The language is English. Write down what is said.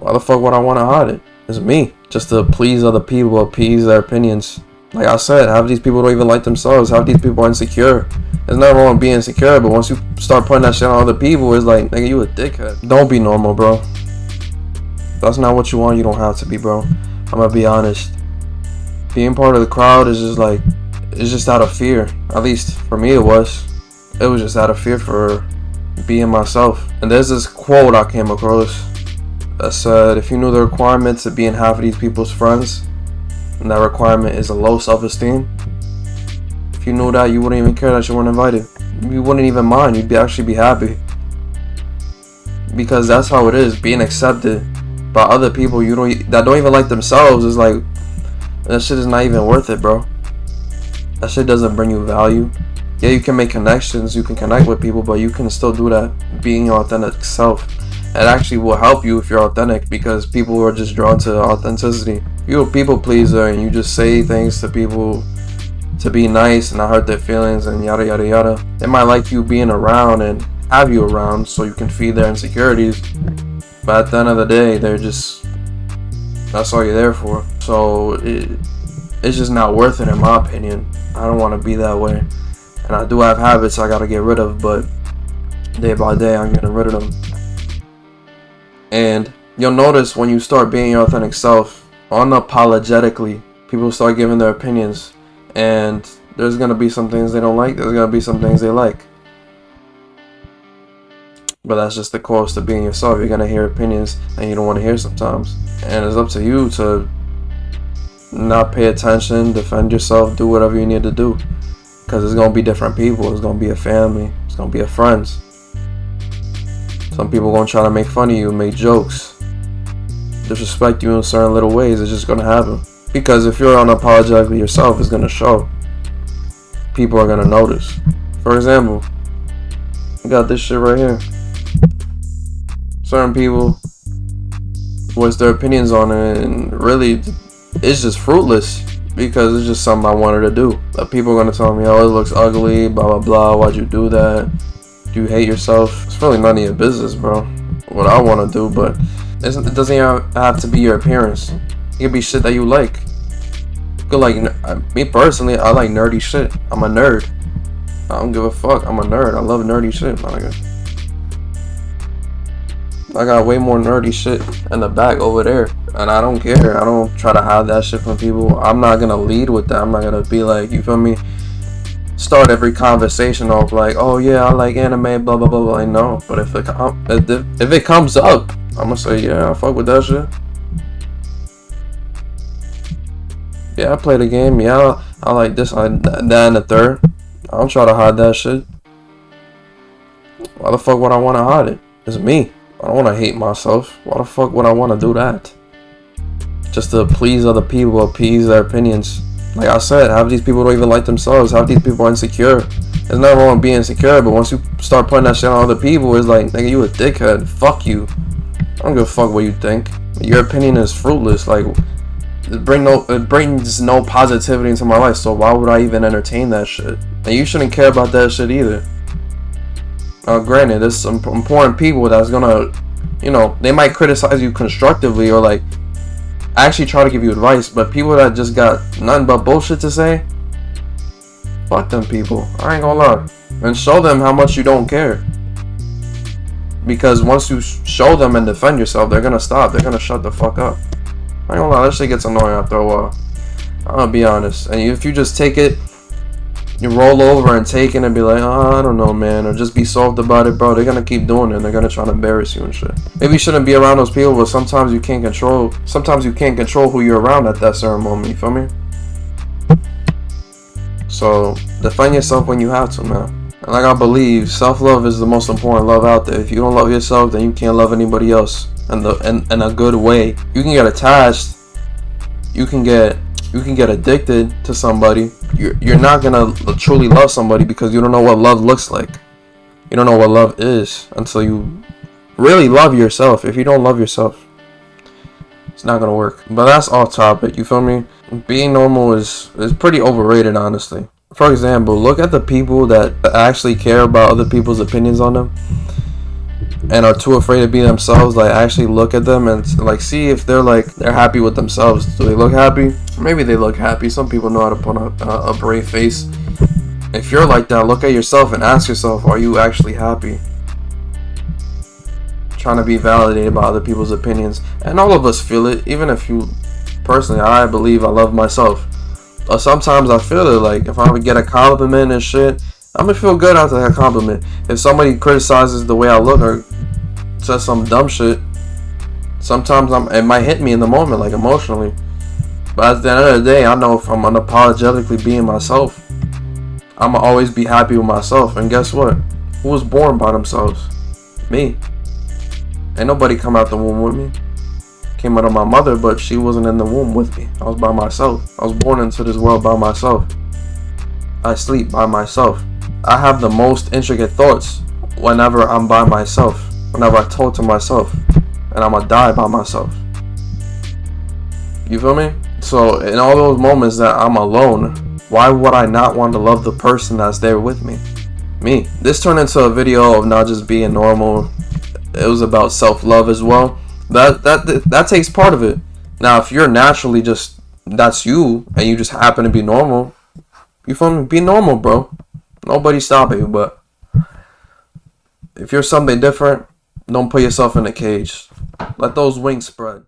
Why the fuck would I want to hide it? It's me. Just to please other people, appease their opinions. Like I said, half of these people don't even like themselves. Half of these people are insecure. There's nothing wrong with being insecure, but once you start putting that shit on other people, it's like, nigga, you a dickhead. Don't be normal, bro. If that's not what you want, you don't have to be, bro. I'm gonna be honest. Being part of the crowd is just like, it's just out of fear. At least for me it was. It was just out of fear for being myself. And there's this quote I came across that said, if you knew the requirements of being half of these people's friends, and that requirement is a low self-esteem, if you knew that, you wouldn't even care that you weren't invited. You wouldn't even mind. You'd actually be happy. Because that's how it is. Being accepted by other people that don't even like themselves is like, that shit is not even worth it, bro. That shit doesn't bring you value. Yeah, you can make connections, you can connect with people, but you can still do that being your authentic self. It actually will help you if you're authentic, because people are just drawn to authenticity. If you're a people pleaser and you just say things to people to be nice and not hurt their feelings and yada yada yada, they might like you being around and have you around so you can feed their insecurities, but at the end of the day, that's all you're there for. So it's just not worth it, in my opinion. I don't want to be that way, and I do have habits I gotta get rid of, but day by day I'm getting rid of them. And you'll notice when you start being your authentic self, unapologetically, people start giving their opinions, and there's gonna be some things they don't like, there's gonna be some things they like. But that's just the cost of being yourself. You're gonna hear opinions and you don't want to hear sometimes. And it's up to you to not pay attention, defend yourself, do whatever you need to do. Because it's gonna be different people. It's gonna be a family. It's gonna be a friends. Some people are gonna try to make fun of you, make jokes, disrespect you in certain little ways. It's just gonna happen. Because if you're unapologetically yourself, it's gonna show. People are gonna notice. For example, I got this shit right here. Certain people voice their opinions on it, and really it's just fruitless because it's just something I wanted to do. But people are gonna tell me, oh, it looks ugly, blah blah blah, why'd you do that? Do you hate yourself? It's really none of your business, bro, what I want to do. But it doesn't even have to be your appearance. It could be shit that you like. Like me personally, I like nerdy shit. I'm a nerd. I don't give a fuck. I'm a nerd. I love nerdy shit, my nigga. I got way more nerdy shit in the back over there, and I don't care. I don't try to hide that shit from people. I'm not gonna lead with that. I'm not gonna be like, you feel me, start every conversation off like, oh yeah, I like anime, blah blah blah blah. No, but if it comes up, I'm gonna say, yeah, I fuck with that shit. Yeah, I play the game. Yeah, I like this, I like that, and the third. I don't try to hide that shit. Why the fuck would I want to hide it? It's me. I don't want to hate myself. Why the fuck would I want to do that? Just to please other people, appease their opinions. Like I said, half of these people don't even like themselves. Half of these people are insecure. There's nothing wrong with being insecure, but once you start putting that shit on other people, it's like, nigga, you a dickhead. Fuck you. I don't give a fuck what you think. Your opinion is fruitless. Like, it brings no positivity into my life, so why would I even entertain that shit? And you shouldn't care about that shit either. Granted, there's some important people that's gonna, they might criticize you constructively or like actually try to give you advice, but people that just got nothing but bullshit to say, fuck them people. I ain't gonna lie. And show them how much you don't care. Because once you show them and defend yourself, they're gonna stop. They're gonna shut the fuck up. I ain't gonna lie, that shit gets annoying after a while. I'm gonna be honest. And if you just take it, you roll over and take it and be like, oh, I don't know, man, or just be soft about it, bro, they're gonna keep doing it and they're gonna try to embarrass you and shit. Maybe you shouldn't be around those people, but sometimes you can't control who you're around at that certain moment, you feel me? So defend yourself when you have to, man. And like I believe, self-love is the most important love out there. If you don't love yourself, then you can't love anybody else in a good way. You can get attached, you can get addicted to somebody. You're not gonna truly love somebody because you don't know what love looks like. You don't know what love is until you really love yourself. If you don't love yourself, it's not gonna work. But that's off topic, you feel me? Being normal is pretty overrated, honestly. For example, look at the people that actually care about other people's opinions on them. and are too afraid to be themselves, like actually look at them and like see if they're happy with themselves. Do they look happy? Maybe they look happy. Some people know how to put a brave face. If you're like that, look at yourself and ask yourself, are you actually happy? Trying to be validated by other people's opinions. And all of us feel it, even if you, personally, I believe I love myself. Or sometimes I feel it, like if I would get a compliment and shit, I'm gonna feel good after that compliment. If somebody criticizes the way I look or says some dumb shit, sometimes it might hit me in the moment, like emotionally. But at the end of the day, I know if I'm unapologetically being myself, I'ma always be happy with myself. And guess what? Who was born by themselves? Me. Ain't nobody come out the womb with me. Came out of my mother, but she wasn't in the womb with me. I was by myself. I was born into this world by myself. I sleep by myself. I have the most intricate thoughts whenever I'm by myself. Whenever I talk to myself. And I'ma die by myself. You feel me? So in all those moments that I'm alone, why would I not want to love the person that's there with me? Me. This turned into a video of not just being normal. It was about self-love as well. That takes part of it. Now, if you're naturally just, that's you, and you just happen to be normal, you feel me? Be normal, bro. Nobody's stopping you, but if you're something different, don't put yourself in a cage. Let those wings spread.